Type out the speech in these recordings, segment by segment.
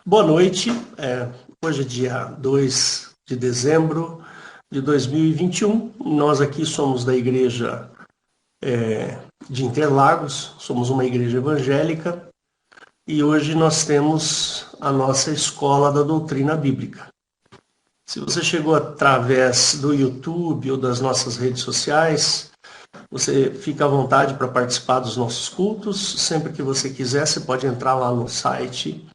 Boa noite. Hoje é dia 2 de dezembro de 2021. Nós aqui somos da Igreja de Interlagos, somos uma igreja evangélica e hoje nós temos a nossa escola da doutrina bíblica. Se você chegou através do YouTube ou das nossas redes sociais, você fica à vontade para participar dos nossos cultos. Sempre que você quiser, você pode entrar lá no site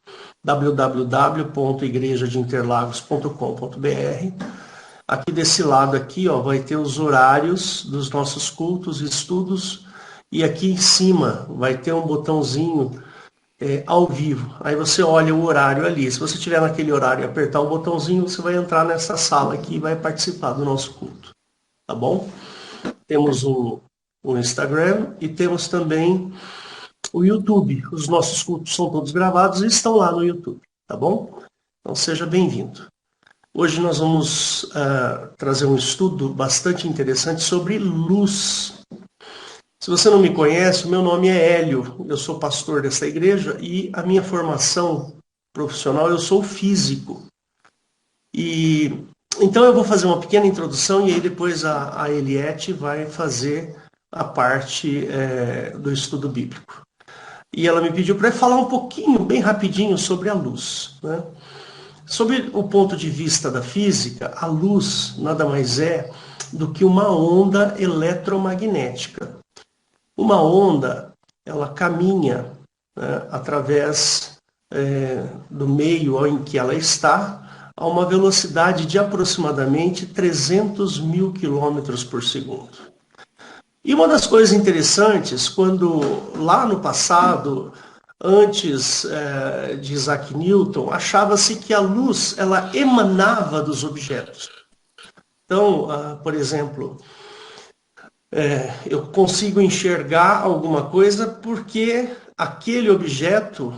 www.igrejadeinterlagos.com.br. Aqui desse lado aqui, ó, vai ter os horários dos nossos cultos e estudos, e aqui em cima vai ter um botãozinho ao vivo. Aí você olha o horário ali. Se você estiver naquele horário e apertar o botãozinho, você vai entrar nessa sala aqui e vai participar do nosso culto. Tá bom? Temos o Instagram e temos também o YouTube. Os nossos cultos são todos gravados e estão lá no YouTube, tá bom? Então seja bem-vindo. Hoje nós vamos trazer um estudo bastante interessante sobre luz. Se você não me conhece, o meu nome é Hélio, eu sou pastor dessa igreja e a minha formação profissional, eu sou físico. E então eu vou fazer uma pequena introdução e aí depois a Eliette vai fazer a parte do estudo bíblico. E ela me pediu para falar um pouquinho, bem rapidinho, sobre a luz, né? Sob o ponto de vista da física, a luz nada mais é do que uma onda eletromagnética. Uma onda, ela caminha, né, através do meio em que ela está, a uma velocidade de aproximadamente 300 mil quilômetros por segundo. E uma das coisas interessantes, quando lá no passado, antes de Isaac Newton, achava-se que a luz ela emanava dos objetos. Então, por exemplo, eu consigo enxergar alguma coisa porque aquele objeto,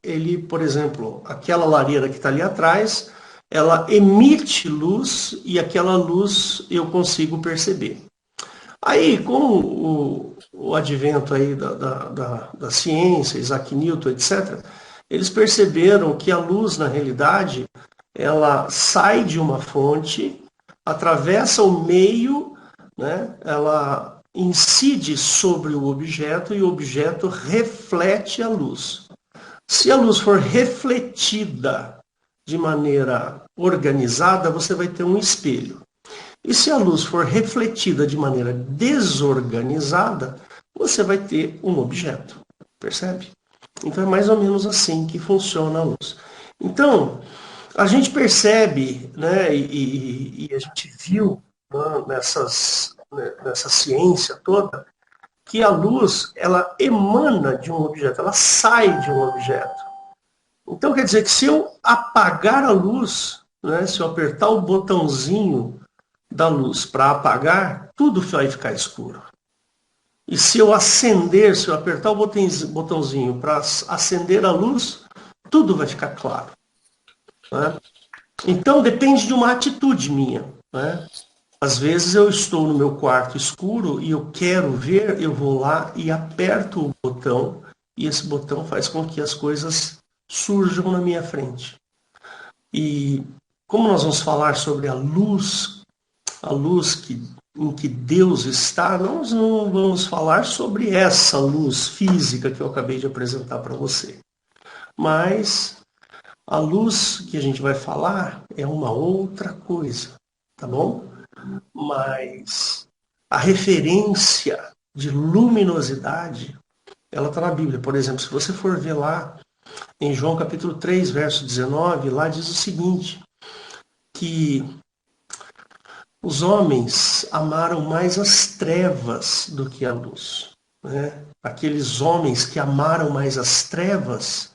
ele, por exemplo, aquela lareira que está ali atrás, ela emite luz e aquela luz eu consigo perceber. Aí, com o advento aí da ciência, Isaac Newton, etc., eles perceberam que a luz, na realidade, ela sai de uma fonte, atravessa o meio, né, ela incide sobre o objeto e o objeto reflete a luz. Se a luz for refletida de maneira organizada, você vai ter um espelho. E se a luz for refletida de maneira desorganizada, você vai ter um objeto, percebe? Então é mais ou menos assim que funciona a luz. Então, a gente percebe, né, e a gente viu, né, nessa ciência toda, que a luz, ela emana de um objeto, ela sai de um objeto. Então quer dizer que se eu apagar a luz, né, se eu apertar o botãozinho da luz para apagar, tudo vai ficar escuro. E se eu acender, se eu apertar o botãozinho para acender a luz, tudo vai ficar claro. Né? Então depende de uma atitude minha. Né? Às vezes eu estou no meu quarto escuro e eu quero ver, eu vou lá e aperto o botão, e esse botão faz com que as coisas surjam na minha frente. E como nós vamos falar sobre a luz em que Deus está, nós não vamos falar sobre essa luz física que eu acabei de apresentar para você. Mas a luz que a gente vai falar é uma outra coisa, tá bom? Mas a referência de luminosidade, ela está na Bíblia. Por exemplo, se você for ver lá em João capítulo 3, verso 19, lá diz o seguinte, que os homens amaram mais as trevas do que a luz. Né? Aqueles homens que amaram mais as trevas,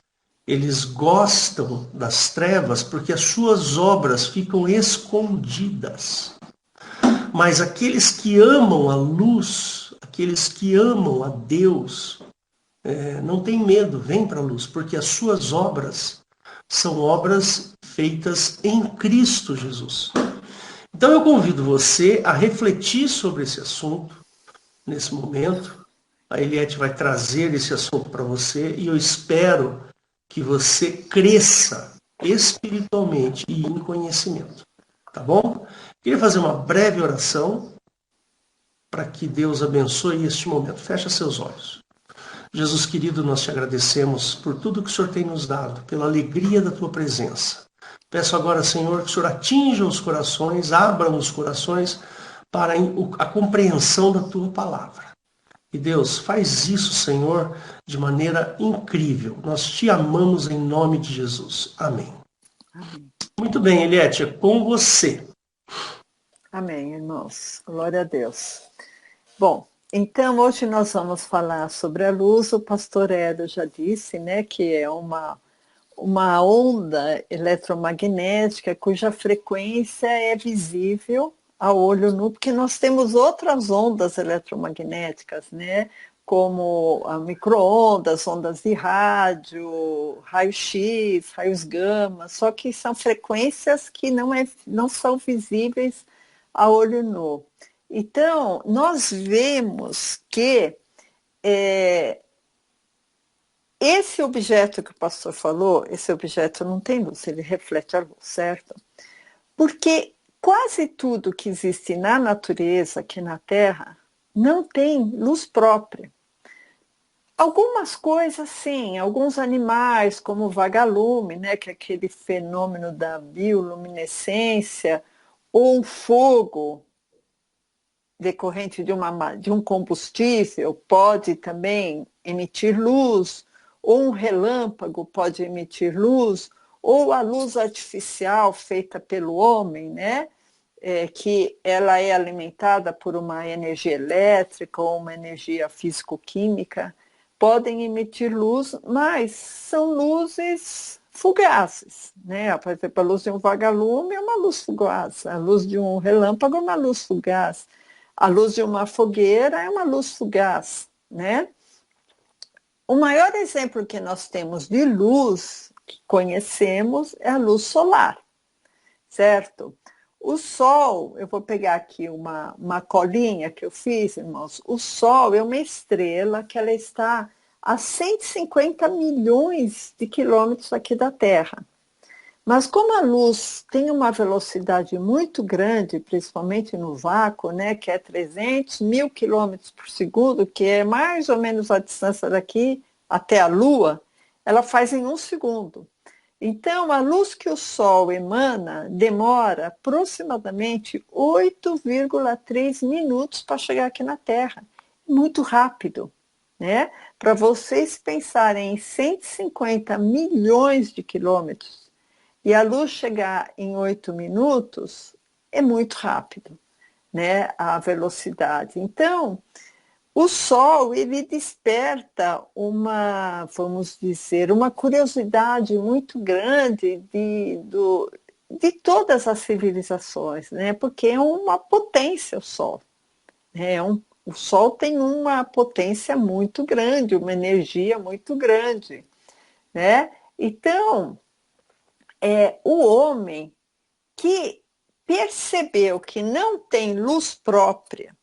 eles gostam das trevas porque as suas obras ficam escondidas. Mas aqueles que amam a luz, aqueles que amam a Deus, não tem medo, vem para a luz, porque as suas obras são obras feitas em Cristo Jesus. Então eu convido você a refletir sobre esse assunto nesse momento. A Eliette vai trazer esse assunto para você e eu espero que você cresça espiritualmente e em conhecimento. Tá bom? Queria fazer uma breve oração para que Deus abençoe este momento. Fecha seus olhos. Jesus querido, nós te agradecemos por tudo que o Senhor tem nos dado, pela alegria da tua presença. Peço agora, Senhor, que o Senhor atinja os corações, abra os corações para a compreensão da tua palavra. E Deus, faz isso, Senhor, de maneira incrível. Nós te amamos em nome de Jesus. Amém. Amém. Muito bem, Eliette, é com você. Amém, irmãos. Glória a Deus. Bom, então hoje nós vamos falar sobre a luz. O pastor Edo já disse, né, que é uma onda eletromagnética cuja frequência é visível a olho nu, porque nós temos outras ondas eletromagnéticas, né, como a micro-ondas, ondas de rádio, raio-x, raios gama, só que são frequências que não são visíveis a olho nu. Então, nós vemos que esse objeto que o pastor falou, esse objeto não tem luz, ele reflete a luz, certo? Porque quase tudo que existe na natureza, aqui na Terra, não tem luz própria. Algumas coisas, sim, alguns animais, como o vagalume, né, que é aquele fenômeno da bioluminescência, ou um fogo decorrente de um combustível, pode também emitir luz, ou um relâmpago pode emitir luz, ou a luz artificial feita pelo homem, né? Que ela é alimentada por uma energia elétrica ou uma energia físico-química, podem emitir luz, mas são luzes fugazes, né? Por exemplo, a luz de um vagalume é uma luz fugaz, a luz de um relâmpago é uma luz fugaz, a luz de uma fogueira é uma luz fugaz, né? O maior exemplo que nós temos de luz que conhecemos é a luz solar, certo? O Sol, eu vou pegar aqui uma colinha que eu fiz, irmãos. O Sol é uma estrela que ela está a 150 milhões de quilômetros aqui da Terra. Mas como a luz tem uma velocidade muito grande, principalmente no vácuo, né, que é 300 mil quilômetros por segundo, que é mais ou menos a distância daqui até a Lua, ela faz em 1 segundo. Então, a luz que o Sol emana demora aproximadamente 8,3 minutos para chegar aqui na Terra. Muito rápido, né? Para vocês pensarem em 150 milhões de quilômetros e a luz chegar em 8 minutos, é muito rápido, né? A velocidade. Então, o Sol, ele desperta vamos dizer, uma curiosidade muito grande de todas as civilizações, né? Porque é uma potência o Sol. O Sol tem uma potência muito grande, uma energia muito grande, né? Então, o homem que percebeu que não tem luz própria,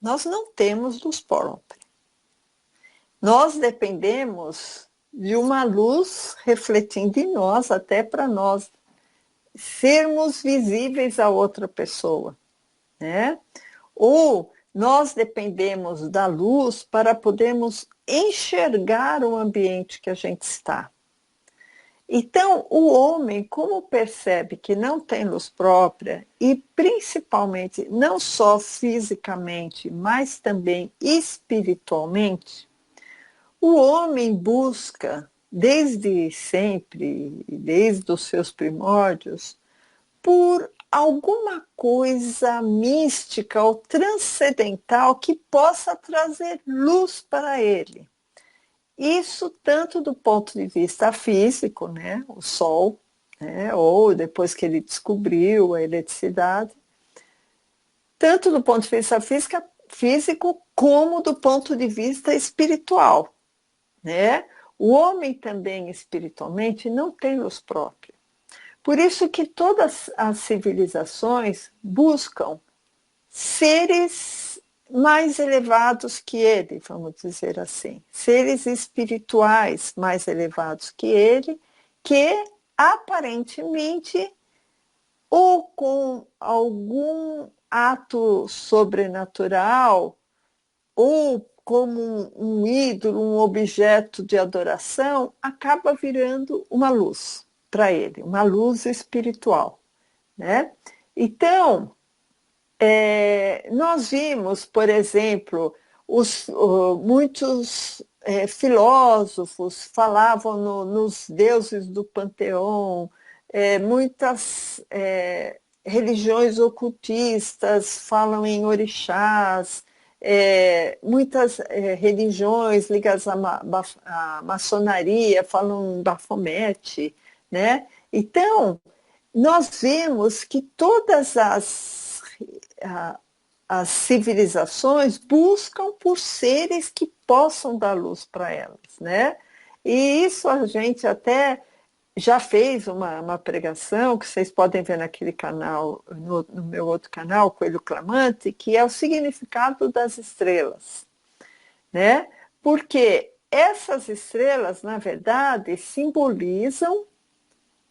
nós não temos luz própria. Nós dependemos de uma luz refletindo em nós, até para nós sermos visíveis a outra pessoa, né? Ou nós dependemos da luz para podermos enxergar o ambiente que a gente está. Então, o homem, como percebe que não tem luz própria, e principalmente não só fisicamente, mas também espiritualmente, o homem busca, desde sempre, desde os seus primórdios, por alguma coisa mística ou transcendental que possa trazer luz para ele. Isso tanto do ponto de vista físico, né, o Sol, né, ou depois que ele descobriu a eletricidade, tanto do ponto de vista físico como do ponto de vista espiritual, né? O homem também espiritualmente não tem luz própria. Por isso que todas as civilizações buscam seres mais elevados que ele, vamos dizer assim. Seres espirituais mais elevados que ele, que aparentemente, ou com algum ato sobrenatural, ou como um ídolo, um objeto de adoração, acaba virando uma luz para ele, uma luz espiritual, né? Então, nós vimos, por exemplo, muitos filósofos falavam nos deuses do panteão, muitas religiões ocultistas falam em orixás, muitas religiões ligadas à maçonaria falam em Bafomete, né? Então, nós vemos que todas as civilizações buscam por seres que possam dar luz para elas, né? E isso a gente até já fez uma pregação que vocês podem ver naquele canal, no meu outro canal, Coelho Clamante, que é o significado das estrelas, né? Porque essas estrelas, na verdade, simbolizam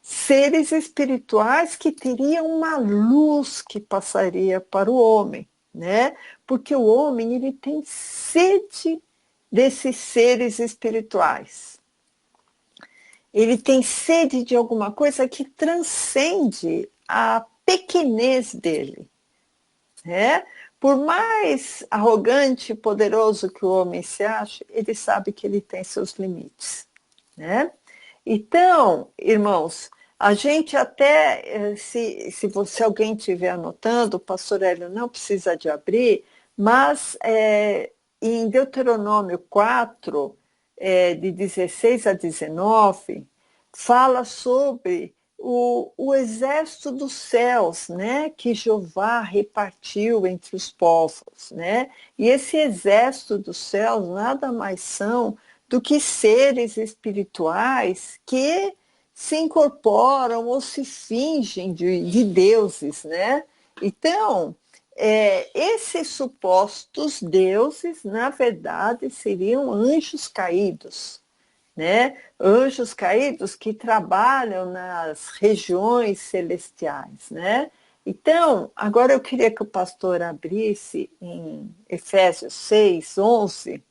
seres espirituais que teriam uma luz que passaria para o homem, né? Porque o homem ele tem sede desses seres espirituais. Ele tem sede de alguma coisa que transcende a pequenez dele, né? Por mais arrogante e poderoso que o homem se ache, ele sabe que ele tem seus limites, né? Então, irmãos, a gente até, se alguém estiver anotando, o pastor Hélio não precisa de abrir, mas em Deuteronômio 4, de 16 a 19, fala sobre o exército dos céus, né, que Jeová repartiu entre os povos, né? E esse exército dos céus nada mais são do que seres espirituais que se incorporam ou se fingem de deuses, né? Então, esses supostos deuses, na verdade, seriam anjos caídos, né? Anjos caídos que trabalham nas regiões celestiais, né? Então, agora eu queria que o pastor abrisse em Efésios 6, 11,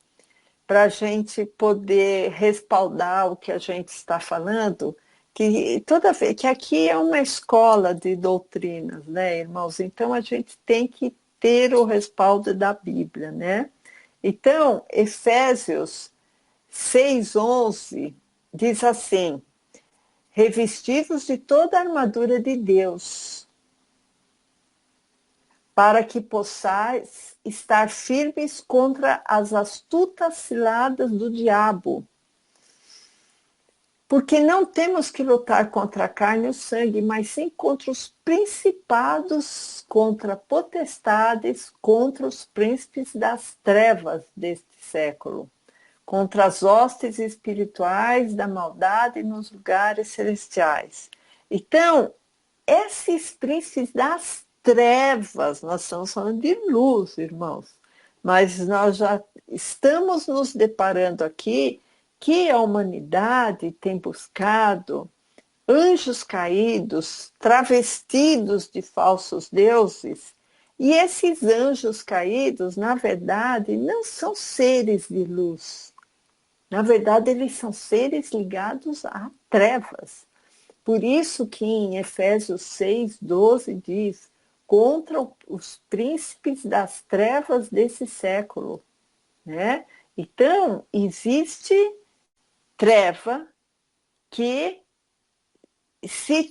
para a gente poder respaldar o que a gente está falando, que toda vez que aqui é uma escola de doutrinas, né, irmãos? Então a gente tem que ter o respaldo da Bíblia, né? Então, Efésios 6:11 diz assim: revestidos de toda a armadura de Deus, para que possais estar firmes contra as astutas ciladas do diabo. Porque não temos que lutar contra a carne e o sangue, mas sim contra os principados, contra potestades, contra os príncipes das trevas deste século, contra as hostes espirituais da maldade nos lugares celestiais. Então, esses príncipes das trevas, nós estamos falando de luz, irmãos, mas nós já estamos nos deparando aqui que a humanidade tem buscado anjos caídos, travestidos de falsos deuses, e esses anjos caídos, na verdade, não são seres de luz. Na verdade, eles são seres ligados a trevas. Por isso que em Efésios 6:12 diz: contra os príncipes das trevas desse século, né? Então, existe treva que se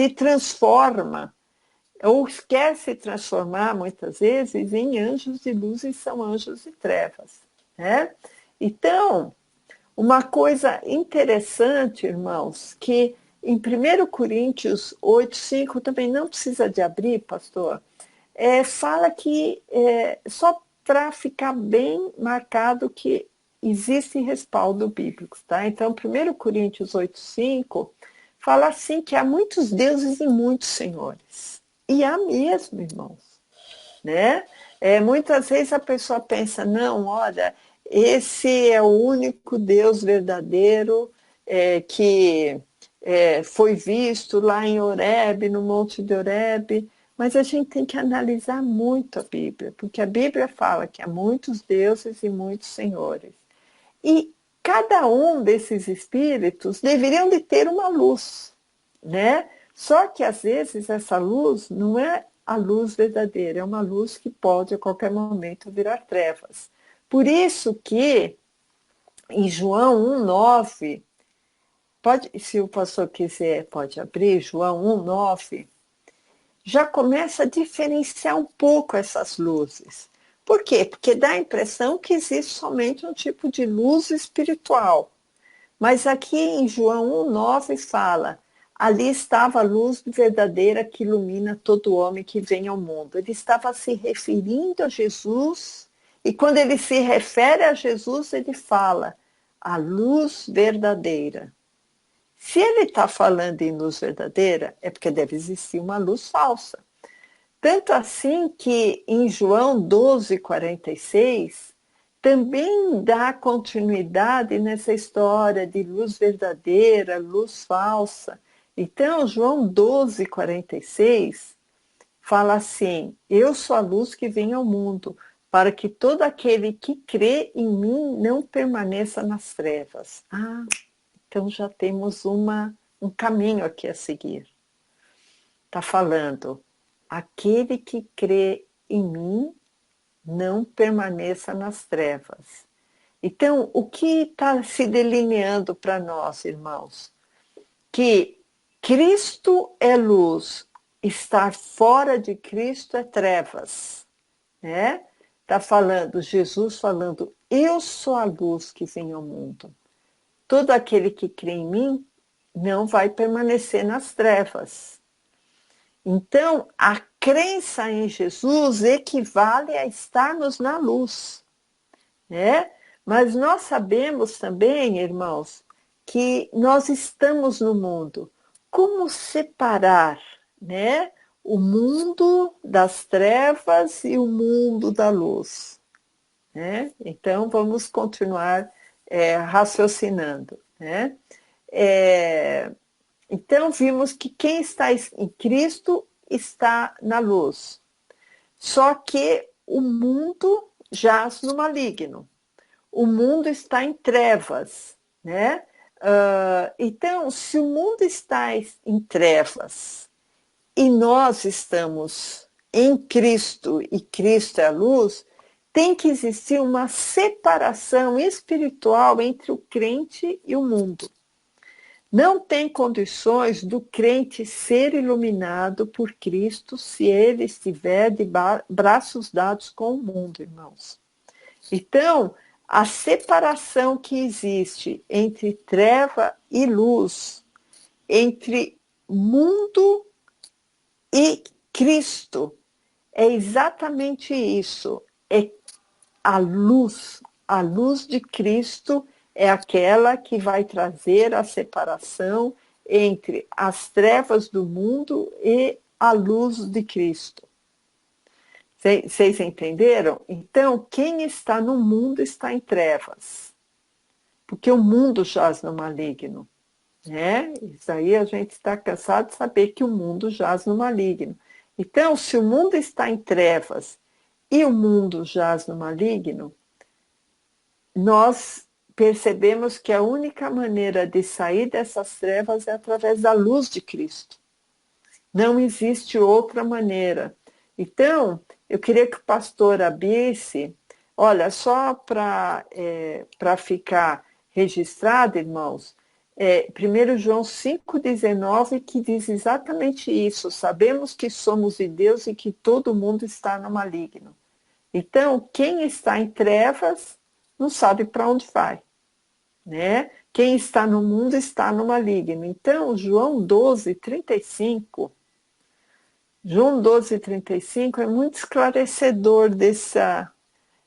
transforma, ou quer se transformar muitas vezes em anjos de luz, e são anjos de trevas, né? Então, uma coisa interessante, irmãos, que em 1 Coríntios 8:5, também não precisa de abrir, pastor, fala que, só para ficar bem marcado que existe respaldo bíblico, tá? Então, 1 Coríntios 8:5 fala assim que há muitos deuses e muitos senhores. E há mesmo, irmãos, né? Muitas vezes a pessoa pensa, não, olha, esse é o único Deus verdadeiro que foi visto lá em Horebe, no Monte de Horebe, mas a gente tem que analisar muito a Bíblia, porque a Bíblia fala que há muitos deuses e muitos senhores. E cada um desses espíritos deveriam de ter uma luz, né? Só que às vezes essa luz não é a luz verdadeira, é uma luz que pode a qualquer momento virar trevas. Por isso que em João 1,9, se o pastor quiser, pode abrir, João 1,9, já começa a diferenciar um pouco essas luzes. Por quê? Porque dá a impressão que existe somente um tipo de luz espiritual. Mas aqui em João 1,9 fala: ali estava a luz verdadeira que ilumina todo homem que vem ao mundo. Ele estava se referindo a Jesus, e quando ele se refere a Jesus, ele fala: a luz verdadeira. Se ele está falando em luz verdadeira, é porque deve existir uma luz falsa. Tanto assim que em João 12,46, também dá continuidade nessa história de luz verdadeira, luz falsa. Então, João 12,46 fala assim: eu sou a luz que vem ao mundo, para que todo aquele que crê em mim não permaneça nas trevas. Então já temos um caminho aqui a seguir. Está falando, aquele que crê em mim não permaneça nas trevas. Então, o que está se delineando para nós, irmãos? Que Cristo é luz, estar fora de Cristo é trevas, né? Está falando, Jesus falando, eu sou a luz que vem ao mundo. Todo aquele que crê em mim não vai permanecer nas trevas. Então, a crença em Jesus equivale a estarmos na luz, né? Mas nós sabemos também, irmãos, que nós estamos no mundo. Como separar, né, o mundo das trevas e o mundo da luz, né? Então, vamos continuar raciocinando, né? Então, vimos que quem está em Cristo está na luz. Só que o mundo jaz no maligno. O mundo está em trevas, né? Então, se o mundo está em trevas e nós estamos em Cristo e Cristo é a luz, tem que existir uma separação espiritual entre o crente e o mundo. Não tem condições do crente ser iluminado por Cristo se ele estiver de braços dados com o mundo, irmãos. Então, a separação que existe entre treva e luz, entre mundo e Cristo, é exatamente isso. É a luz de Cristo é aquela que vai trazer a separação entre as trevas do mundo e a luz de Cristo. Vocês entenderam? Então, quem está no mundo está em trevas, porque o mundo jaz no maligno, né? Isso aí a gente está cansado de saber que o mundo jaz no maligno. Então, se o mundo está em trevas e o mundo jaz no maligno, nós percebemos que a única maneira de sair dessas trevas é através da luz de Cristo. Não existe outra maneira. Então, eu queria que o pastor abrisse, olha, só para ficar registrado, irmãos, 1 João 5,19, que diz exatamente isso. Sabemos que somos de Deus e que todo mundo está no maligno. Então, quem está em trevas não sabe para onde vai, né? Quem está no mundo está no maligno. Então, João 12,35 é muito esclarecedor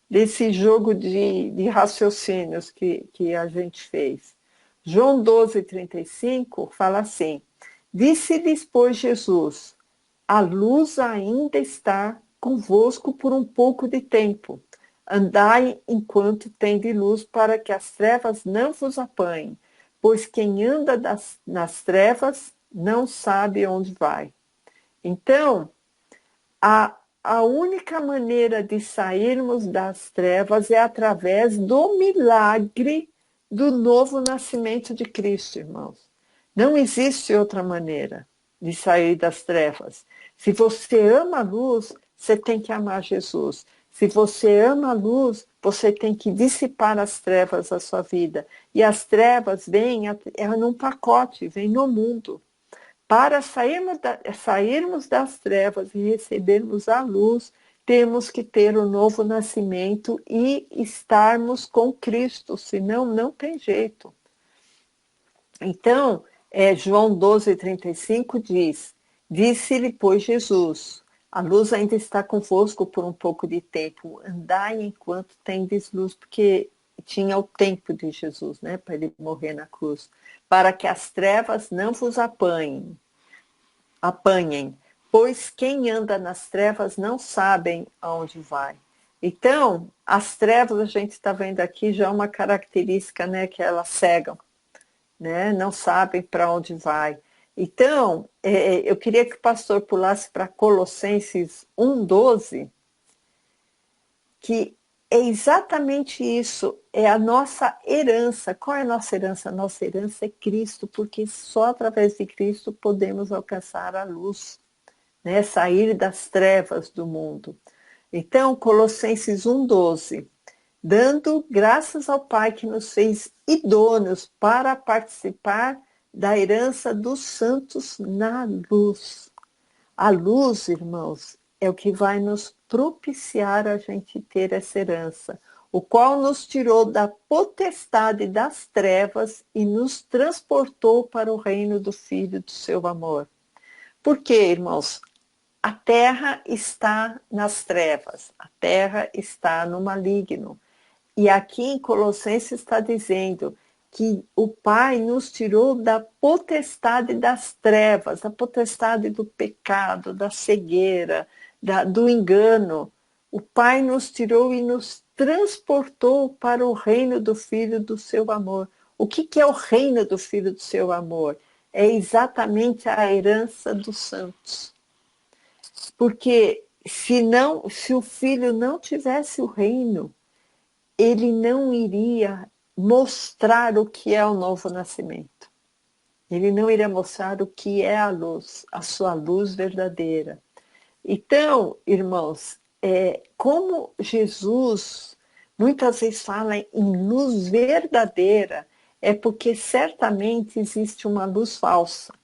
desse jogo de raciocínios que a gente fez. João 12,35 fala assim: disse-lhes, pois, Jesus, a luz ainda está convosco por um pouco de tempo. Andai enquanto tendes luz, para que as trevas não vos apanhem, pois quem anda nas trevas não sabe onde vai. Então, a única maneira de sairmos das trevas é através do milagre do novo nascimento de Cristo, irmãos. Não existe outra maneira de sair das trevas. Se você ama a luz, você tem que amar Jesus. Se você ama a luz, você tem que dissipar as trevas da sua vida. E as trevas vêm num pacote, vêm no mundo. Para sairmos das trevas e recebermos a luz, temos que ter o novo nascimento e estarmos com Cristo, senão não tem jeito. Então, João 12:35 diz: Disse-lhe, pois, Jesus: a luz ainda está convosco por um pouco de tempo, andai enquanto tendes luz, porque tinha o tempo de Jesus, né, para ele morrer na cruz, para que as trevas não vos apanhem, pois quem anda nas trevas não sabem aonde vai. Então, as trevas, a gente está vendo aqui já uma característica, né, que elas cegam, né, não sabem para onde vai. Então, eu queria que o pastor pulasse para Colossenses 1:12, que é exatamente isso, é a nossa herança. Qual é a nossa herança? A nossa herança é Cristo, porque só através de Cristo podemos alcançar a luz, né? Sair das trevas do mundo. Então, Colossenses 1:12, dando graças ao Pai que nos fez idôneos para participar da herança dos santos na luz. A luz, irmãos, é o que vai nos propiciar a gente ter essa herança, o qual nos tirou da potestade das trevas e nos transportou para o reino do Filho do seu amor. Por quê, irmãos? A terra está nas trevas, a terra está no maligno. E aqui em Colossenses está dizendo que o Pai nos tirou da potestade das trevas, da potestade do pecado, da cegueira, do engano. O Pai nos tirou e nos transportou para o reino do Filho do seu amor. O que é o reino do Filho do seu amor? É exatamente a herança dos santos. Porque se o Filho não tivesse o reino, ele não iria mostrar o que é o novo nascimento. Ele não iria mostrar o que é a luz, a sua luz verdadeira. Então, irmãos, como Jesus muitas vezes fala em luz verdadeira, é porque certamente existe uma luz falsa,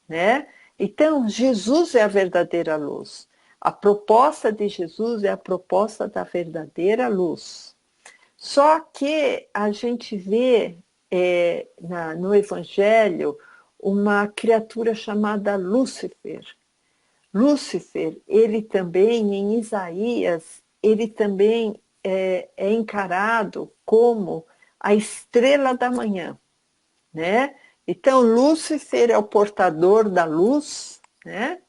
né? Então, Jesus é a verdadeira luz. A proposta de Jesus é a proposta da verdadeira luz. Só que a gente vê no Evangelho uma criatura chamada Lúcifer. Lúcifer, ele também, em Isaías, ele também é encarado como a estrela da manhã, né? Então, Lúcifer é o portador da luz, né?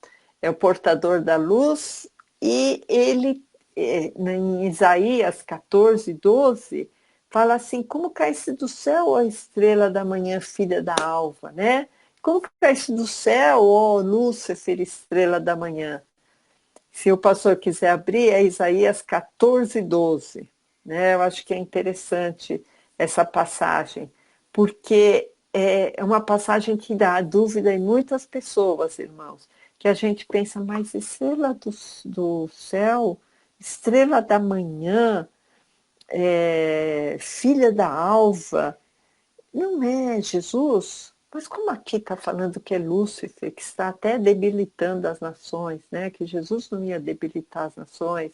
É o portador da luz e ele, em Isaías 14:12, fala assim, como caísse do céu a estrela da manhã, filha da alva, né? Como caísse do céu, ó Lúcifer, estrela da manhã. Se o pastor quiser abrir, é Isaías 14:12, né? Eu acho que é interessante essa passagem, porque é uma passagem que dá dúvida em muitas pessoas, irmãos, que a gente pensa, mas estrela do céu, estrela da manhã, filha da alva, não é Jesus? Mas como aqui está falando que é Lúcifer, que está até debilitando as nações, né? Que Jesus não ia debilitar as nações.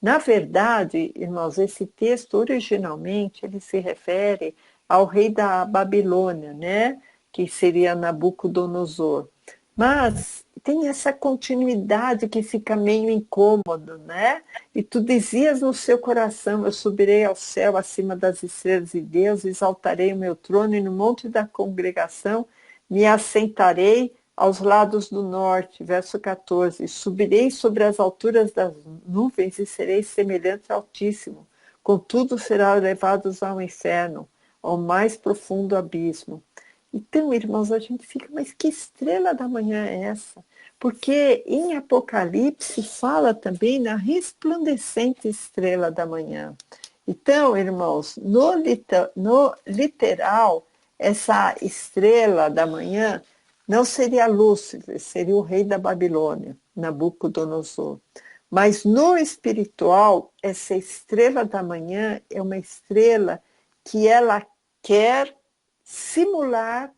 Na verdade, irmãos, esse texto originalmente ele se refere ao rei da Babilônia, né? Que seria Nabucodonosor. Mas tem essa continuidade que fica meio incômodo, né? E tu dizias no seu coração, eu subirei ao céu acima das estrelas de Deus, exaltarei o meu trono e no monte da congregação me assentarei aos lados do norte, verso 14, subirei sobre as alturas das nuvens e serei semelhante ao Altíssimo, contudo será levados ao inferno, ao mais profundo abismo. Então, irmãos, a gente fica, mas que estrela da manhã é essa? Porque em Apocalipse fala também na resplandecente estrela da manhã. Então, irmãos, no literal, essa estrela da manhã não seria Lúcifer, seria o rei da Babilônia, Nabucodonosor. Mas no espiritual, essa estrela da manhã é uma estrela que ela quer simular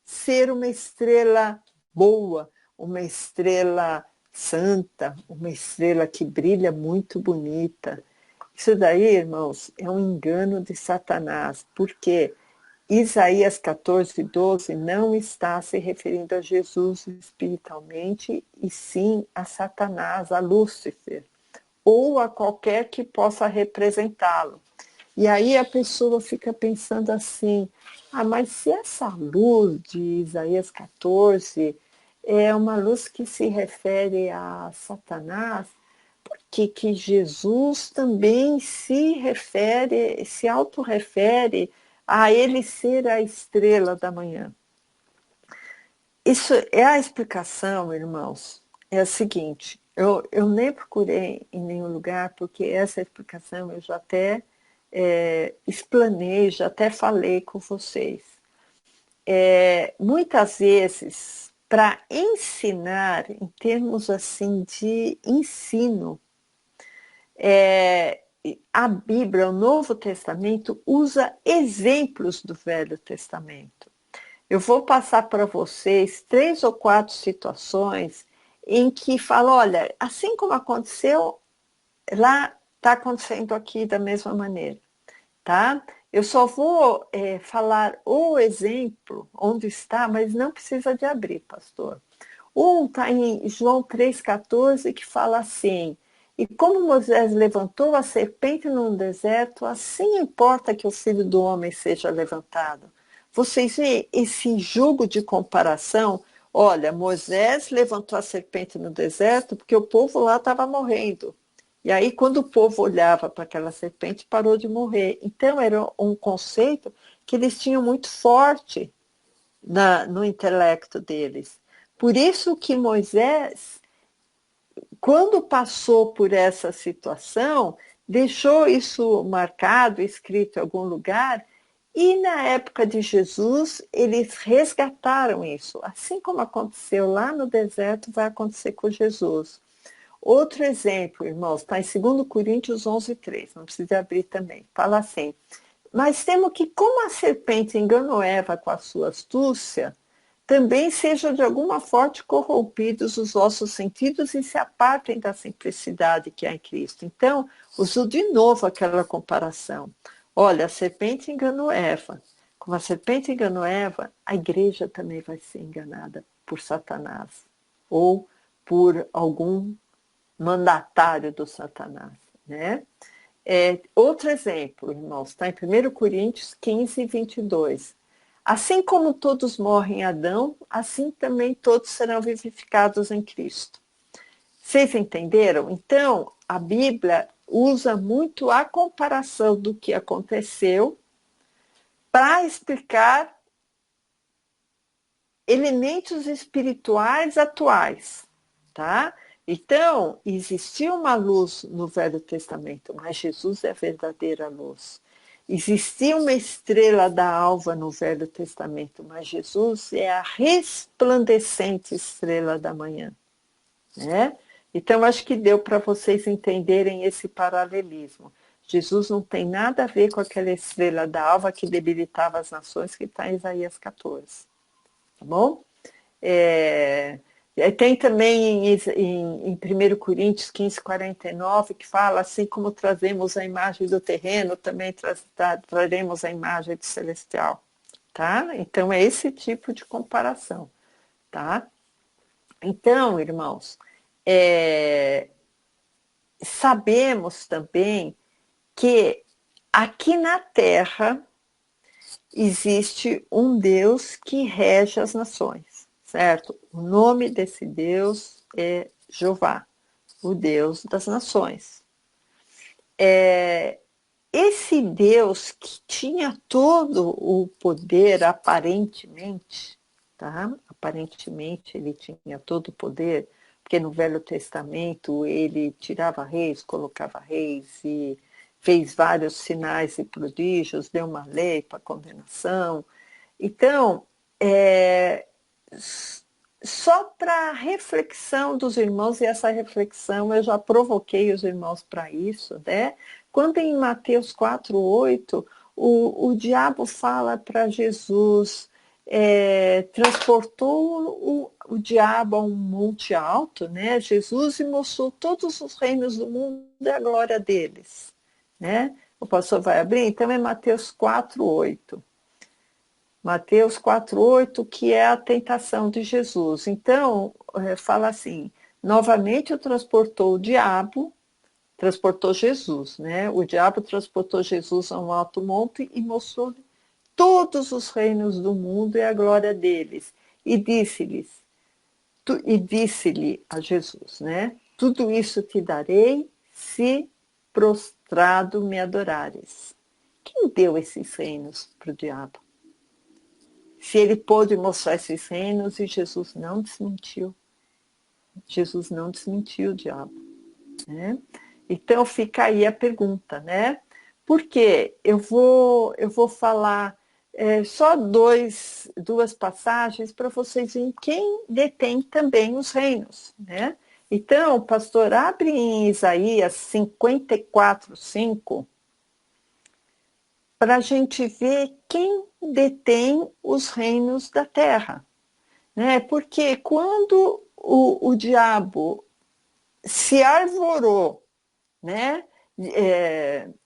ser uma estrela boa, uma estrela santa, uma estrela que brilha muito bonita. Isso daí, irmãos, é um engano de Satanás, porque Isaías 14:12 não está se referindo a Jesus espiritualmente, e sim a Satanás, a Lúcifer, ou a qualquer que possa representá-lo. E aí a pessoa fica pensando assim, mas se essa luz de Isaías 14 é uma luz que se refere a Satanás, por que Jesus também se autorrefere a ele ser a estrela da manhã? Isso é a explicação, irmãos. É a seguinte, eu nem procurei em nenhum lugar, porque essa explicação eu já até explanei, já até falei com vocês. Muitas vezes, para ensinar, em termos assim de ensino, a Bíblia, o Novo Testamento, usa exemplos do Velho Testamento. Eu vou passar para vocês 3 ou 4 situações em que fala, olha, assim como aconteceu lá, está acontecendo aqui da mesma maneira, tá? Eu só vou falar o exemplo onde está, mas não precisa de abrir, pastor. Um está em João 3,14, que fala assim, e como Moisés levantou a serpente no deserto, assim importa que o Filho do Homem seja levantado. Vocês veem esse jogo de comparação? Olha, Moisés levantou a serpente no deserto porque o povo lá estava morrendo. E aí, quando o povo olhava para aquela serpente, parou de morrer. Então, era um conceito que eles tinham muito forte no intelecto deles. Por isso que Moisés, quando passou por essa situação, deixou isso marcado, escrito em algum lugar, e na época de Jesus, eles resgataram isso. Assim como aconteceu lá no deserto, vai acontecer com Jesus. Outro exemplo, irmãos, está em 2 Coríntios 11:3, não precisa abrir também. Fala assim, mas temo que, como a serpente enganou Eva com a sua astúcia, também sejam de alguma forma corrompidos os vossos sentidos e se apartem da simplicidade que há em Cristo. Então, usou de novo aquela comparação. Olha, a serpente enganou Eva. Como a serpente enganou Eva, a igreja também vai ser enganada por Satanás ou por algum mandatário do Satanás, né? Outro exemplo, irmãos, está em 1 Coríntios 15:22. Assim como todos morrem em Adão, assim também todos serão vivificados em Cristo. Vocês entenderam? Então, a Bíblia usa muito a comparação do que aconteceu para explicar elementos espirituais atuais, tá? Então, existia uma luz no Velho Testamento, mas Jesus é a verdadeira luz. Existia uma estrela da alva no Velho Testamento, mas Jesus é a resplandecente estrela da manhã, né? Então, acho que deu para vocês entenderem esse paralelismo. Jesus não tem nada a ver com aquela estrela da alva que debilitava as nações, que está em Isaías 14. Tá bom? Tem também em 1 Coríntios 15:49, que fala, assim como trazemos a imagem do terreno, também traremos a imagem do celestial. Tá? Então, é esse tipo de comparação. Tá? Então, irmãos, sabemos também que aqui na Terra existe um Deus que rege as nações. certo? O nome desse Deus é Jeová, o Deus das nações. Esse Deus que tinha todo o poder, aparentemente, tá? Aparentemente ele tinha todo o poder, porque no Velho Testamento ele tirava reis, colocava reis e fez vários sinais e prodígios, deu uma lei para condenação. Então, só para reflexão dos irmãos, e essa reflexão eu já provoquei os irmãos para isso, né? Quando em Mateus 4:8, o diabo fala para Jesus, transportou o diabo a um monte alto, né? Jesus, e mostrou todos os reinos do mundo e a glória deles, né? O pastor vai abrir, então é Mateus 4:8. Mateus 4:8, que é a tentação de Jesus. Então, fala assim, novamente o transportou o diabo, transportou Jesus, né? O diabo transportou Jesus a um alto monte e mostrou todos os reinos do mundo e a glória deles. E disse-lhe a Jesus, né? Tudo isso te darei se prostrado me adorares. Quem deu esses reinos para o diabo? Se ele pôde mostrar esses reinos e Jesus não desmentiu. Jesus não desmentiu o diabo, né? Então fica aí a pergunta, né? Porque eu vou falar só duas passagens para vocês verem quem detém também os reinos, né? Então, pastor, abre em Isaías 54:5 para a gente ver quem detém os reinos da terra, né? Porque quando o diabo se arvorou, né?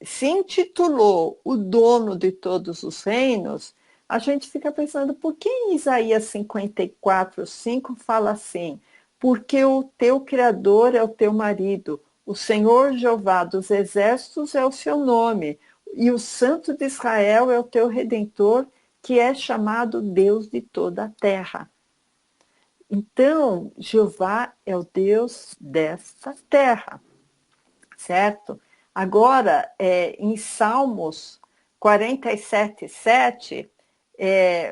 Se intitulou o dono de todos os reinos, a gente fica pensando, por que em Isaías 54:5 fala assim? Porque o teu Criador é o teu marido, o Senhor Jeová dos exércitos é o seu nome, e o Santo de Israel é o teu Redentor, que é chamado Deus de toda a terra. Então, Jeová é o Deus desta terra, certo? Agora, em Salmos 47:7,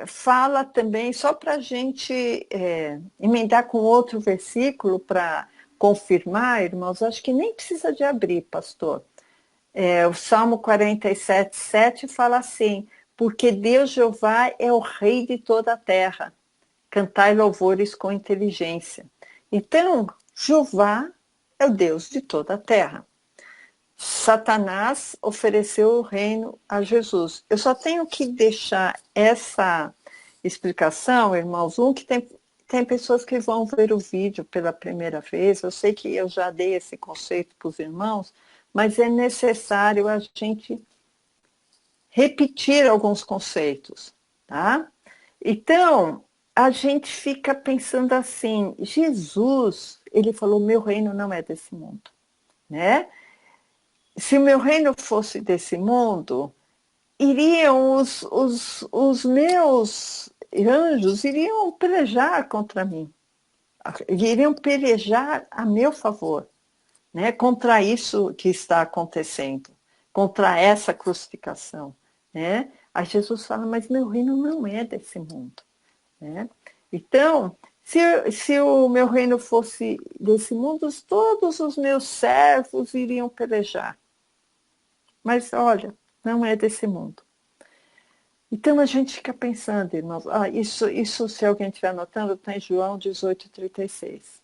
fala também, só para a gente emendar com outro versículo para confirmar, irmãos, acho que nem precisa de abrir, pastor. O Salmo 47:7 fala assim, porque Deus Jeová é o rei de toda a terra, cantai louvores com inteligência. Então, Jeová é o Deus de toda a terra. Satanás ofereceu o reino a Jesus. Eu só tenho que deixar essa explicação, irmãos, que tem pessoas que vão ver o vídeo pela primeira vez. Eu sei que eu já dei esse conceito para os irmãos, mas é necessário a gente repetir alguns conceitos, tá? Então, a gente fica pensando assim, Jesus, ele falou, meu reino não é desse mundo, né? Se o meu reino fosse desse mundo, iriam os meus anjos iriam pelejar contra mim, iriam pelejar a meu favor, né? Contra isso que está acontecendo, contra essa crucificação, né? Aí Jesus fala, mas meu reino não é desse mundo, né? Então, se o meu reino fosse desse mundo, todos os meus servos iriam pelejar. Mas, olha, não é desse mundo. Então, a gente fica pensando, irmãos, isso se alguém estiver anotando, está em João 18:36.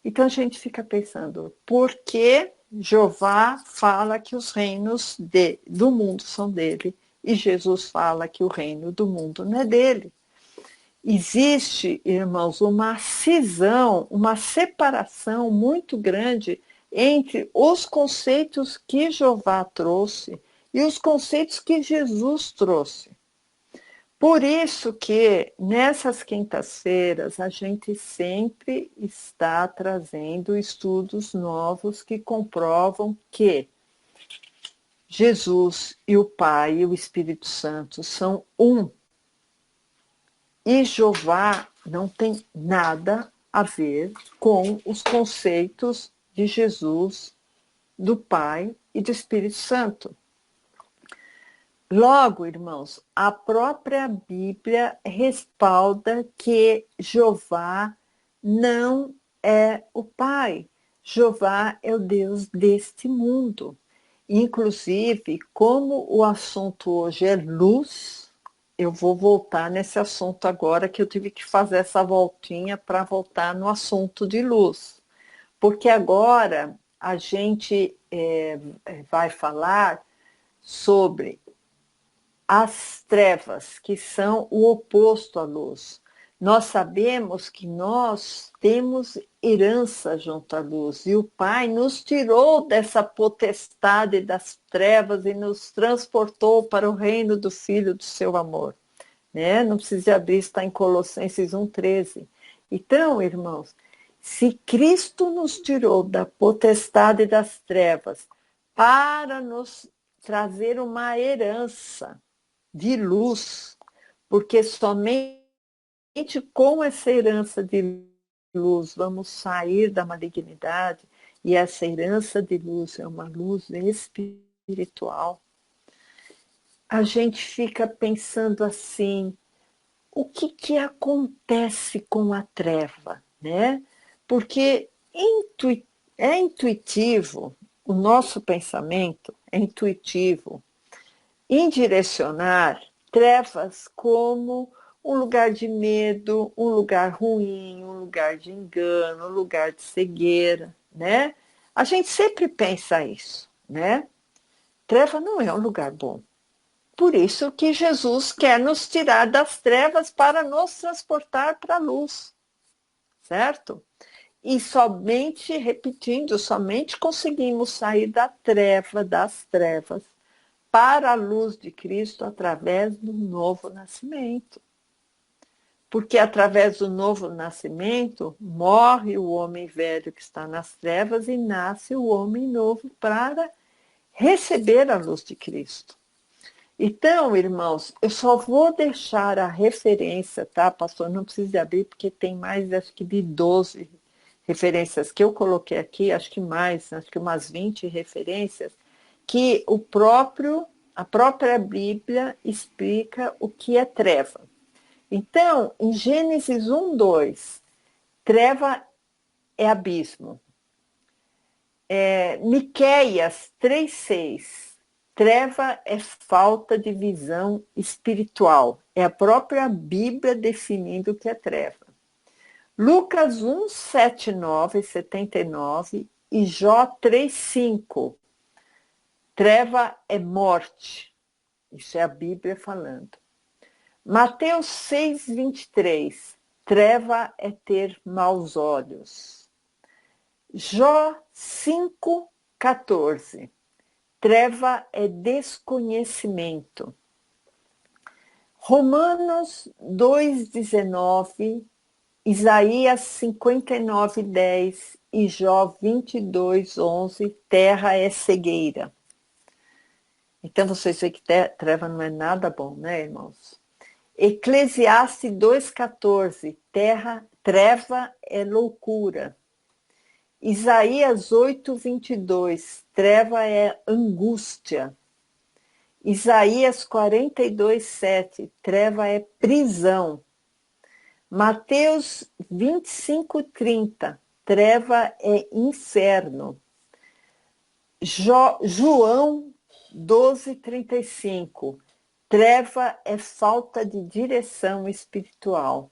Então, a gente fica pensando, por que Jeová fala que os reinos do mundo são dele e Jesus fala que o reino do mundo não é dele? Existe, irmãos, uma cisão, uma separação muito grande entre os conceitos que Jeová trouxe e os conceitos que Jesus trouxe. Por isso que nessas quintas-feiras a gente sempre está trazendo estudos novos que comprovam que Jesus e o Pai e o Espírito Santo são um. E Jeová não tem nada a ver com os conceitos de Jesus, do Pai e do Espírito Santo. Logo, irmãos, a própria Bíblia respalda que Jeová não é o Pai. Jeová é o Deus deste mundo. Inclusive, como o assunto hoje é luz, eu vou voltar nesse assunto agora, que eu tive que fazer essa voltinha para voltar no assunto de luz. Porque agora a gente vai falar sobre as trevas, que são o oposto à luz. Nós sabemos que nós temos herança junto à luz, e o Pai nos tirou dessa potestade das trevas e nos transportou para o reino do Filho do seu amor. Né? Não precisa abrir, está em Colossenses 1,13. Então, irmãos, se Cristo nos tirou da potestade das trevas para nos trazer uma herança de luz, porque somente com essa herança de luz vamos sair da malignidade, e essa herança de luz é uma luz espiritual. A gente fica pensando assim, o que acontece com a treva, né? Porque é intuitivo, o nosso pensamento é intuitivo em direcionar trevas como um lugar de medo, um lugar ruim, um lugar de engano, um lugar de cegueira, né? A gente sempre pensa isso, né? Treva não é um lugar bom. Por isso que Jesus quer nos tirar das trevas para nos transportar para a luz, certo? E somente, repetindo, somente conseguimos sair da treva, das trevas, para a luz de Cristo através do novo nascimento. Porque através do novo nascimento morre o homem velho que está nas trevas e nasce o homem novo para receber a luz de Cristo. Então, irmãos, eu só vou deixar a referência, tá, pastor? Não precisa abrir, porque tem mais, acho que de 12 referências que eu coloquei aqui, acho que mais, acho que umas 20 referências, que a própria Bíblia explica o que é treva. Então, em Gênesis 1:2, treva é abismo. Miqueias 3:6, treva é falta de visão espiritual. É a própria Bíblia definindo o que é treva. Lucas 1:79, 79 e Jó 3:5, treva é morte. Isso é a Bíblia falando. Mateus 6:23, treva é ter maus olhos. Jó 5:14, treva é desconhecimento. Romanos 2:19, Isaías 59:10 e Jó 22:11, terra é cegueira. Então vocês veem que treva não é nada bom, né, irmãos? Eclesiastes 2:14, treva é loucura. Isaías 8:22, treva é angústia. Isaías 42:7, treva é prisão. Mateus 25:30, treva é inferno. João 12:35, treva é falta de direção espiritual.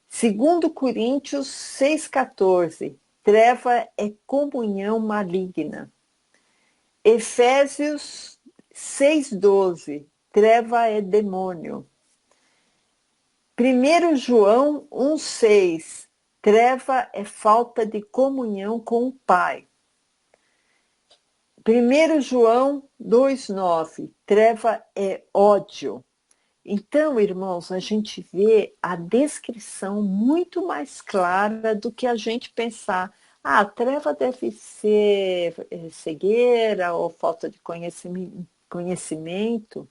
2 Coríntios 6,14, treva é comunhão maligna. Efésios 6,12, treva é demônio. 1 João 1,6, treva é falta de comunhão com o Pai. 1 João 2,9, treva é ódio. Então, irmãos, a gente vê a descrição muito mais clara do que a gente pensar. Ah, treva deve ser cegueira ou falta de conhecimento.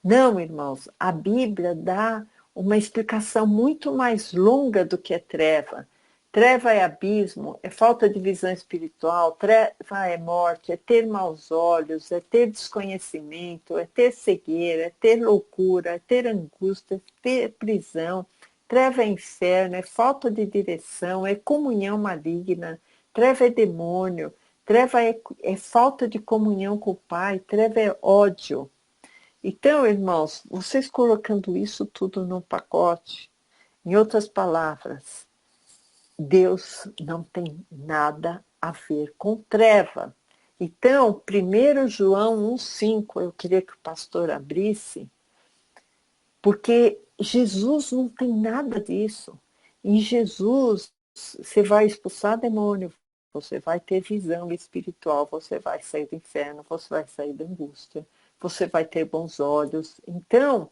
Não, irmãos, a Bíblia dá uma explicação muito mais longa do que é treva. Treva é abismo, é falta de visão espiritual, treva é morte, é ter maus olhos, é ter desconhecimento, é ter cegueira, é ter loucura, é ter angústia, é ter prisão. Treva é inferno, é falta de direção, é comunhão maligna, treva é demônio, treva é falta de comunhão com o Pai, treva é ódio. Então, irmãos, vocês colocando isso tudo num pacote, em outras palavras, Deus não tem nada a ver com treva. Então, 1 João 1,5, eu queria que o pastor abrisse, porque Jesus não tem nada disso. Em Jesus, você vai expulsar demônio, você vai ter visão espiritual, você vai sair do inferno, você vai sair da angústia, você vai ter bons olhos. Então,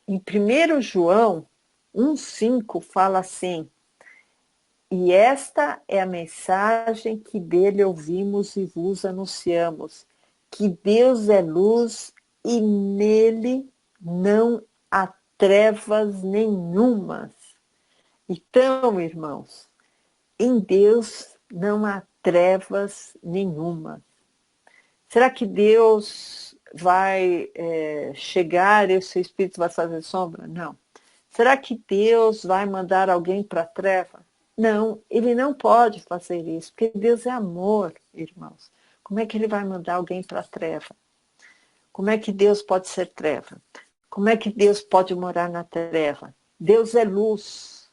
em 1 João 1,5 fala assim: e esta é a mensagem que dele ouvimos e vos anunciamos, que Deus é luz e nele não há trevas nenhumas. Então, irmãos, em Deus não há trevas nenhuma. Será que Deus vai chegar e o seu Espírito vai fazer sombra? Não. Será que Deus vai mandar alguém para a treva? Não, ele não pode fazer isso, porque Deus é amor, irmãos. Como é que ele vai mandar alguém para a treva? Como é que Deus pode ser treva? Como é que Deus pode morar na treva? Deus é luz.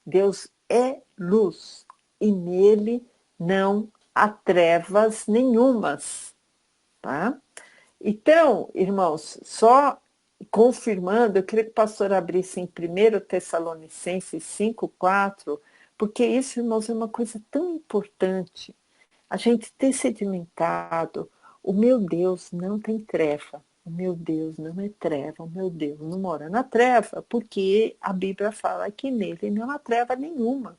Deus é luz. E nele não há trevas nenhumas. Tá? Então, irmãos, só confirmando, eu queria que o pastor abrisse em 1 Tessalonicenses 5,4, porque isso, irmãos, é uma coisa tão importante. A gente ter sedimentado, o meu Deus não tem treva, o meu Deus não é treva, o meu Deus não mora na treva, porque a Bíblia fala que nele não há treva nenhuma.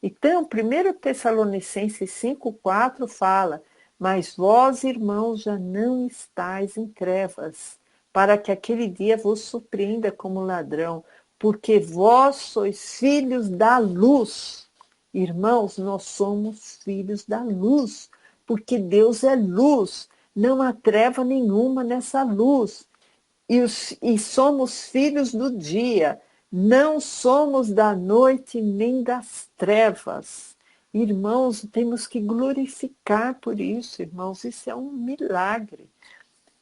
Então, 1 Tessalonicenses 5,4 fala: mas vós, irmãos, já não estáis em trevas, para que aquele dia vos surpreenda como ladrão, porque vós sois filhos da luz. Irmãos, nós somos filhos da luz, porque Deus é luz, não há treva nenhuma nessa luz. E somos filhos do dia, não somos da noite nem das trevas. Irmãos, temos que glorificar por isso, irmãos, isso é um milagre.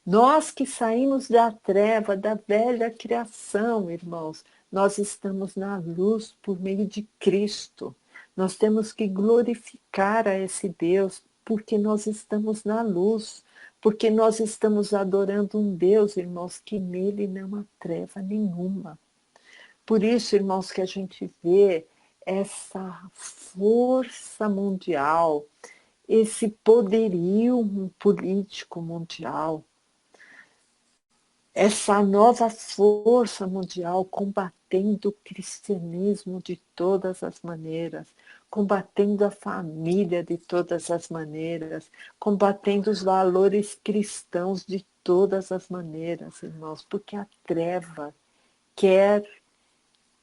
Nós que saímos da treva, da velha criação, irmãos, nós estamos na luz por meio de Cristo. Nós temos que glorificar a esse Deus, porque nós estamos na luz, porque nós estamos adorando um Deus, irmãos, que nele não há treva nenhuma. Por isso, irmãos, que a gente vê essa força mundial, esse poderio político mundial, essa nova força mundial combatendo o cristianismo de todas as maneiras, combatendo a família de todas as maneiras, combatendo os valores cristãos de todas as maneiras, irmãos, porque a treva quer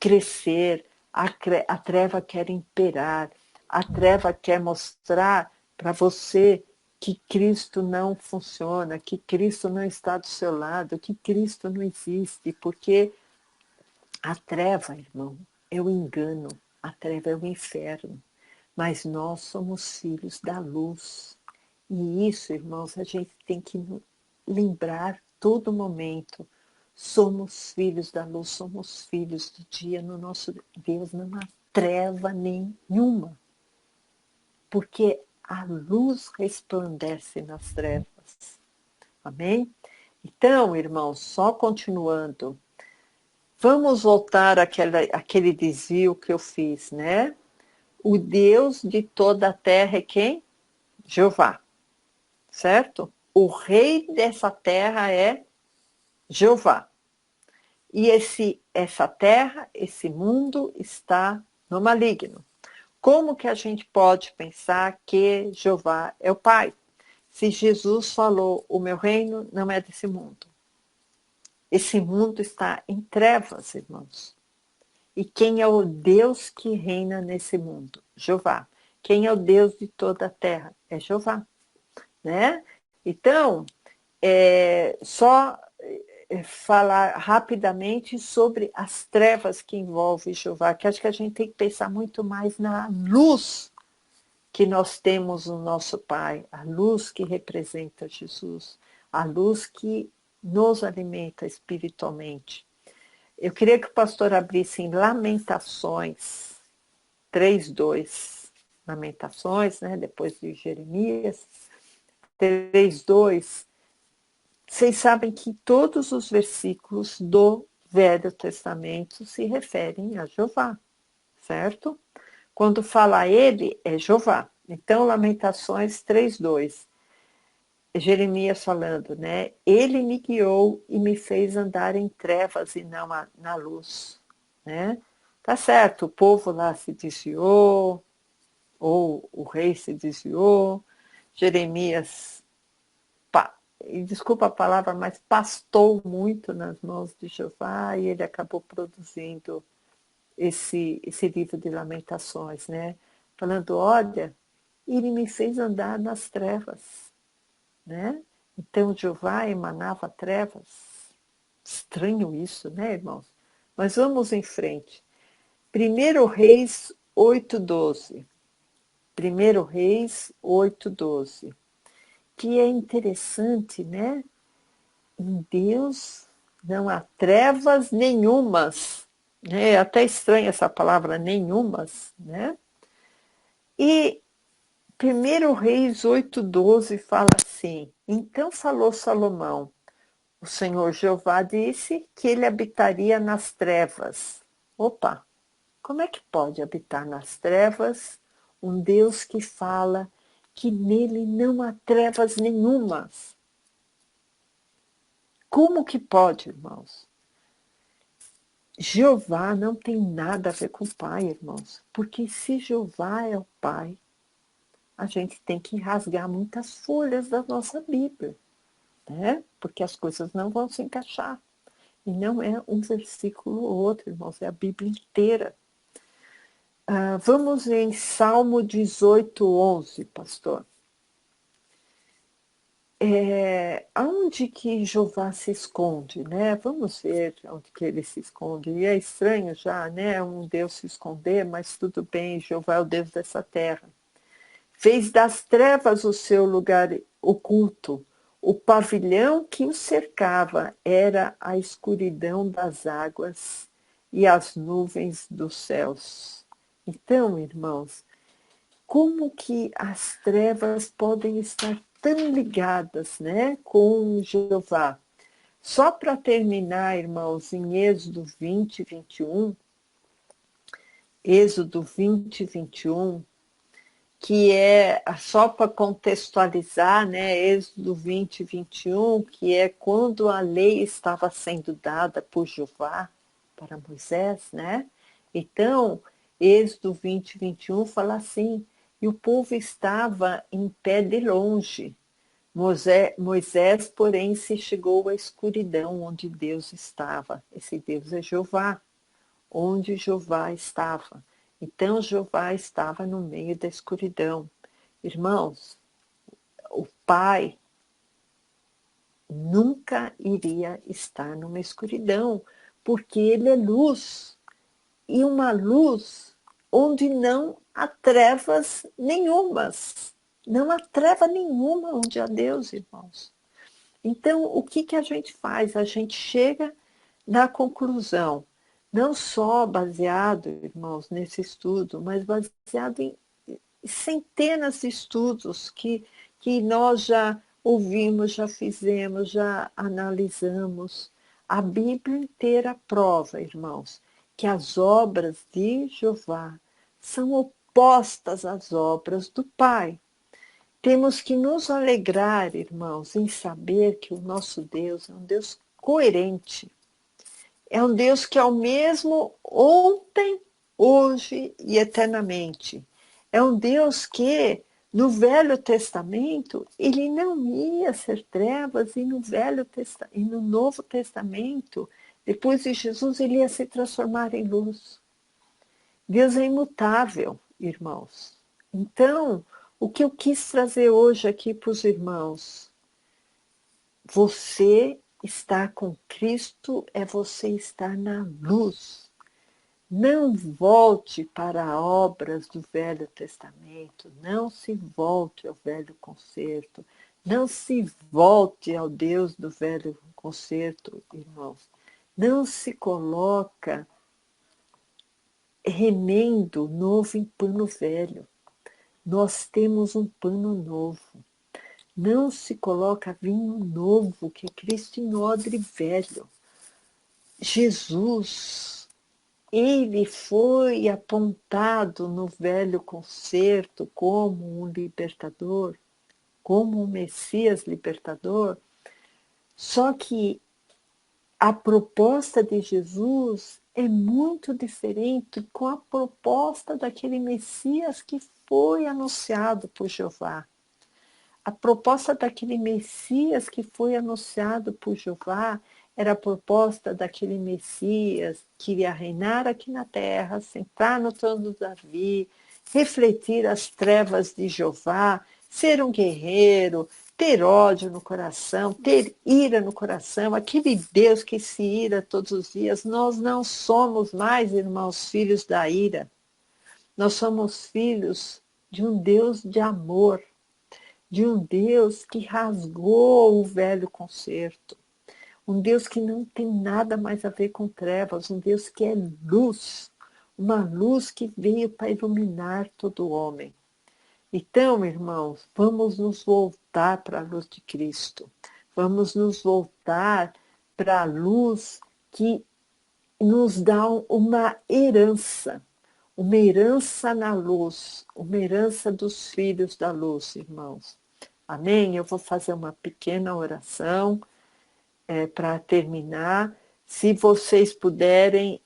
crescer, a treva quer imperar, a treva quer mostrar para você que Cristo não funciona, que Cristo não está do seu lado, que Cristo não existe, porque a treva, irmão, é o engano, a treva é o inferno, mas nós somos filhos da luz. E isso, irmãos, a gente tem que lembrar todo momento. Somos filhos da luz, somos filhos do dia. No nosso Deus não há treva nenhuma, porque a luz resplandece nas trevas. Amém? Então, irmãos, só continuando, vamos voltar àquele desvio que eu fiz, né? O Deus de toda a terra é quem? Jeová, certo? O rei dessa terra é Jeová. E essa terra, esse mundo está no maligno. Como que a gente pode pensar que Jeová é o Pai? Se Jesus falou, o meu reino não é desse mundo. Esse mundo está em trevas, irmãos. E quem é o Deus que reina nesse mundo? Jeová. Quem é o Deus de toda a terra? É Jeová, né? Então, só falar rapidamente sobre as trevas que envolvem Jeová, que acho que a gente tem que pensar muito mais na luz que nós temos no nosso Pai, a luz que representa Jesus, a luz que nos alimenta espiritualmente. Eu queria que o pastor abrisse em Lamentações 3:2. Lamentações, né, depois de Jeremias, 3:2. Vocês sabem que todos os versículos do Velho Testamento se referem a Jeová, certo? Quando fala ele, é Jeová. Então, Lamentações 3:2. Jeremias falando, né? Ele me guiou e me fez andar em trevas e não na luz, né? Tá certo, o povo lá se desviou, ou o rei se desviou, Jeremias, e desculpa a palavra, mas pastou muito nas mãos de Jeová e ele acabou produzindo esse livro de Lamentações, né? Falando, olha, ele me fez andar nas trevas, né? Então Jeová emanava trevas. Estranho isso, né, irmãos? Mas vamos em frente. 1 Reis 8:12. 1 Reis 8:12. Que é interessante, né? Em Deus não há trevas nenhumas. É até estranha essa palavra, nenhumas, né? E 1 Reis 8:12 fala assim: Então falou Salomão, o Senhor Jeová disse que ele habitaria nas trevas. Opa, como é que pode habitar nas trevas um Deus que fala que nele não há trevas nenhumas? Como que pode, irmãos? Jeová não tem nada a ver com o Pai, irmãos. Porque se Jeová é o Pai, a gente tem que rasgar muitas folhas da nossa Bíblia, né? Porque as coisas não vão se encaixar. E não é um versículo ou outro, irmãos, é a Bíblia inteira. Vamos em Salmo 18:11, pastor. Aonde que Jeová se esconde, né? Vamos ver onde que ele se esconde. E é estranho já, né? Um Deus se esconder, mas tudo bem, Jeová é o Deus dessa terra. Fez das trevas o seu lugar oculto. O pavilhão que o cercava era a escuridão das águas e as nuvens dos céus. Então, irmãos, como que as trevas podem estar tão ligadas, né, com Jeová? Só para terminar, irmãos, em Êxodo 20:21, Êxodo 20:21, que é só para contextualizar, né, Êxodo 20:21, que é quando a lei estava sendo dada por Jeová para Moisés, né? Então, Êxodo 20:21 fala assim: e o povo estava em pé de longe. Moisés, porém, se chegou à escuridão onde Deus estava. Esse Deus é Jeová, onde Jeová estava. Então Jeová estava no meio da escuridão. Irmãos, o Pai nunca iria estar numa escuridão, porque Ele é luz. E uma luz onde não há trevas nenhumas. Não há treva nenhuma onde há Deus, irmãos. Então, o que, que a gente faz? A gente chega na conclusão, não só baseado, irmãos, nesse estudo, mas baseado em centenas de estudos que nós já ouvimos, já fizemos, já analisamos. A Bíblia inteira prova, irmãos, que as obras de Jeová são opostas às obras do Pai. Temos que nos alegrar, irmãos, em saber que o nosso Deus é um Deus coerente. É um Deus que é o mesmo ontem, hoje e eternamente. É um Deus que No Velho Testamento, ele não ia ser trevas, e no Novo Testamento, depois de Jesus, ele ia se transformar em luz. Deus é imutável, irmãos. Então, o que eu quis trazer hoje aqui para os irmãos, você estar com Cristo é você estar na luz. Não volte para obras do Velho Testamento, não se volte ao velho concerto, não se volte ao Deus do velho concerto, irmãos. Não se coloca remendo novo em pano velho. Nós temos um pano novo. Não se coloca vinho novo, que é Cristo em odre velho. Jesus, ele foi apontado no velho concerto como um libertador, como um Messias libertador, só que a proposta de Jesus é muito diferente com a proposta daquele Messias que foi anunciado por Jeová. A proposta daquele Messias que foi anunciado por Jeová era a proposta daquele Messias que iria reinar aqui na terra, sentar no trono de Davi, refletir as trevas de Jeová, ser um guerreiro, ter ódio no coração, ter ira no coração, aquele Deus que se ira todos os dias. Nós não somos mais, irmãos, filhos da ira. Nós somos filhos de um Deus de amor, de um Deus que rasgou o velho concerto, um Deus que não tem nada mais a ver com trevas, um Deus que é luz, uma luz que veio para iluminar todo homem. Então, irmãos, vamos nos voltar para a luz de Cristo, vamos nos voltar para a luz que nos dá uma herança na luz, uma herança dos filhos da luz, irmãos. Amém? Eu vou fazer uma pequena oração para terminar. Se vocês puderem,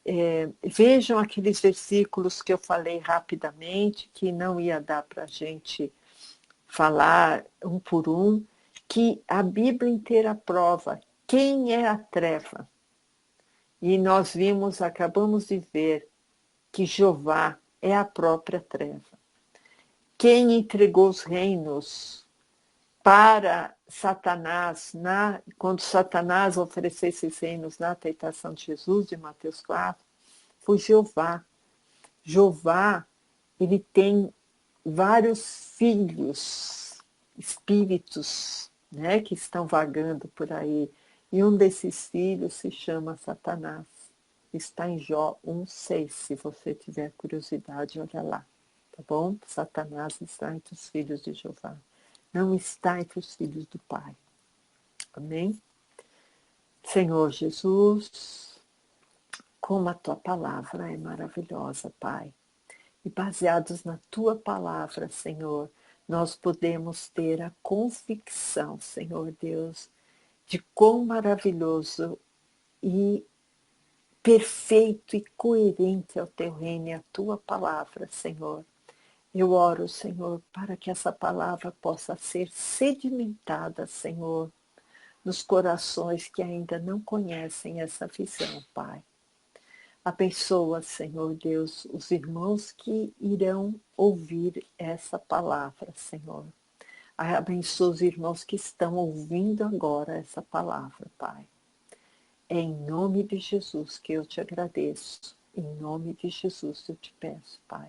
vejam aqueles versículos que eu falei rapidamente, que não ia dar para a gente falar um por um, que a Bíblia inteira prova quem é a treva. E nós acabamos de ver, que Jeová é a própria treva. Quem entregou os reinos para Satanás, quando Satanás oferecesse esses reinos na tentação de Jesus, de Mateus 4, foi Jeová. Jeová, ele tem vários filhos, espíritos, né, que estão vagando por aí. E um desses filhos se chama Satanás. Está em Jó 1,6, se você tiver curiosidade, olha lá. Tá bom? Satanás está entre os filhos de Jeová. Não está entre os filhos do Pai. Amém? Senhor Jesus, como a tua palavra é maravilhosa, Pai. E baseados na tua palavra, Senhor, nós podemos ter a convicção, Senhor Deus, de quão maravilhoso e perfeito e coerente é o teu reino e a tua palavra, Senhor. Eu oro, Senhor, para que essa palavra possa ser sedimentada, Senhor, nos corações que ainda não conhecem essa visão, Pai. Abençoa, Senhor Deus, os irmãos que irão ouvir essa palavra, Senhor. Abençoa os irmãos que estão ouvindo agora essa palavra, Pai. É em nome de Jesus que eu te agradeço. Em nome de Jesus eu te peço, Pai.